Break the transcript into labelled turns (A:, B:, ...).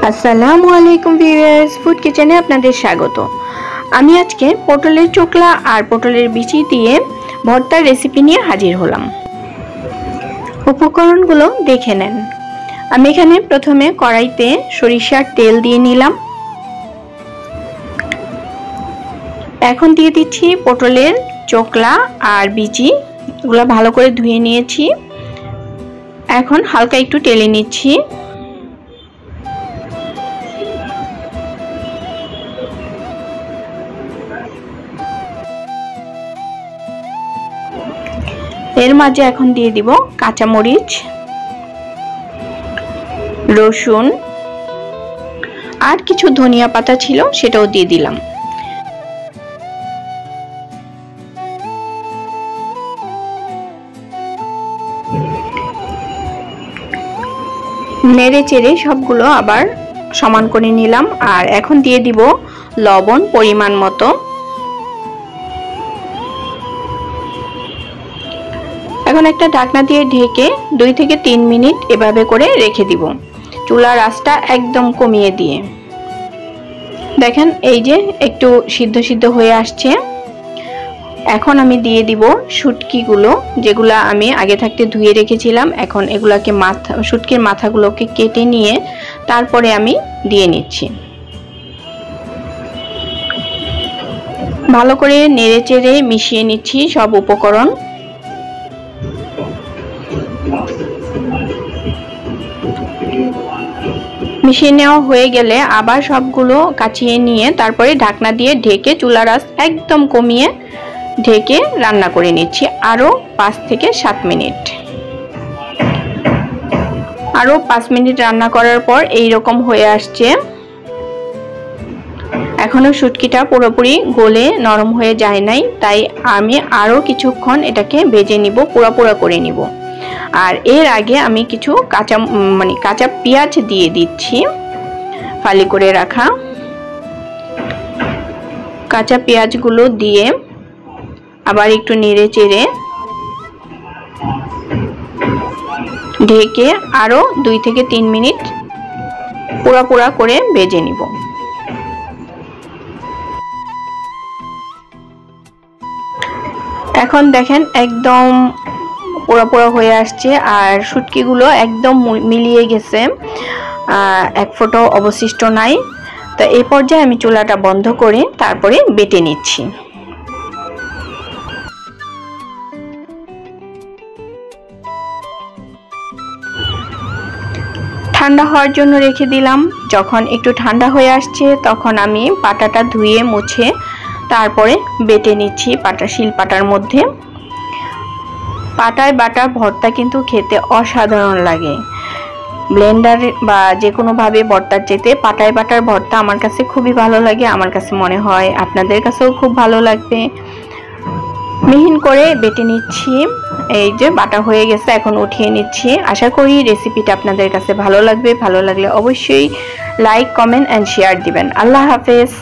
A: আসসালামু আলাইকুম viewers, food কিচেনে আপনাদের স্বাগত। আমি আজকে পটলের চোকলা আর পটলের বিচি দিয়ে ভর্তার রেসিপি নিয়ে হাজির হলাম। উপকরণগুলো দেখে নেন। আমি এখানে প্রথমে কড়াইতে সরিষার তেল দিয়ে নিলাম। এখন দিয়ে দিচ্ছি পটলের চোকলা আর বিচি, এগুলো ভালো করে ধুয়ে নিয়েছি। এখন হালকা একটু টেলে নিচ্ছি। এর মাঝে এখন দিয়ে দিব কাঁচামরিচ, রসুন আর কিছু ধনিয়া পাতা ছিল সেটাও দিয়ে দিলাম। নেড়ে চেড়ে সবগুলো আবার সমান করে নিলাম। আর এখন দিয়ে দিব লবণ পরিমাণ মতো। এখন একটা ঢাকনা দিয়ে ঢেকে 2 থেকে 3 মিনিট এভাবে করে রেখে দিব, চুলার আঁচটা একদম কমিয়ে দিয়ে। দেখেন এই যে একটু সিদ্ধ সিদ্ধ হয়ে আসছে। এখন আমি দিয়ে দিব শুটকিগুলো, যেগুলা আমি আগে থাকতে ধুয়ে রেখেছিলাম। এখন এগুলাকে শুটকির মাথাগুলোকে কেটে নিয়ে তারপরে আমি দিয়ে নিচ্ছি। ভালো করে নেড়ে চেড়ে মিশিয়ে নিচ্ছি সব উপকরণ। মিশিয়ে নেওয়া হয়ে গেলে আবার সবগুলো কাচিয়ে নিয়ে তারপরে ঢাকনা দিয়ে ঢেকে চুলার আঁচ একদম কমিয়ে ঢেকে রান্না করে নিচ্ছি আরো 5 থেকে 7 মিনিট। আরো 5 মিনিট রান্না করার পর এই রকম হয়ে আসছে। এখনো শুটকিটা পুরোপুরি গলে নরম হয়ে যায় নাই, তাই আমি আরো কিছুক্ষণ এটাকে ভেজে নিব, পোড়া করে নিব। আর এর আগে আমি কিছু কাঁচা পেঁয়াজ দিয়ে দিচ্ছি, ফালি করে রাখা কাঁচা পেঁয়াজগুলো দিয়ে আবার একটু নেড়ে চেড়ে ঢেকে আরো 2 থেকে 3 মিনিট পোড়া করে ভেজে নিব। এখন দেখেন একদম পোড়া হয়ে আসছে আর শুটকিগুলো একদম মিলিয়ে গেছে, এক ফোঁটাও অবশিষ্ট নাই। তো এই পর্যায়ে আমি চুলাটা বন্ধ করে তারপরে বেটে নিচ্ছি। ঠান্ডা হওয়ার জন্য রেখে দিলাম। যখন একটু ঠান্ডা হয়ে আসছে তখন আমি পাটাটা ধুয়ে মুছে তারপরে বেটে নিচ্ছি শিলপাটার মধ্যে। পাটায় বাটা ভর্তা কিন্তু খেতে অসাধারণ লাগে। ব্লেন্ডার বা যে কোনোভাবে ভর্তার চেয়ে পাটায় বাটার ভর্তা আমার কাছে খুবই ভালো লাগে। আমার কাছে মনে হয় আপনাদের কাছেও খুব ভালো লাগবে। মিহিন করে বেটে নিচ্ছি। এই যে বাটা হয়ে গেছে, এখন উঠিয়ে নিচ্ছি। আশা করি রেসিপিটা আপনাদের কাছে ভালো লাগবে। ভালো লাগলে অবশ্যই লাইক, কমেন্ট এন্ড শেয়ার দিবেন। আল্লাহ হাফেজ।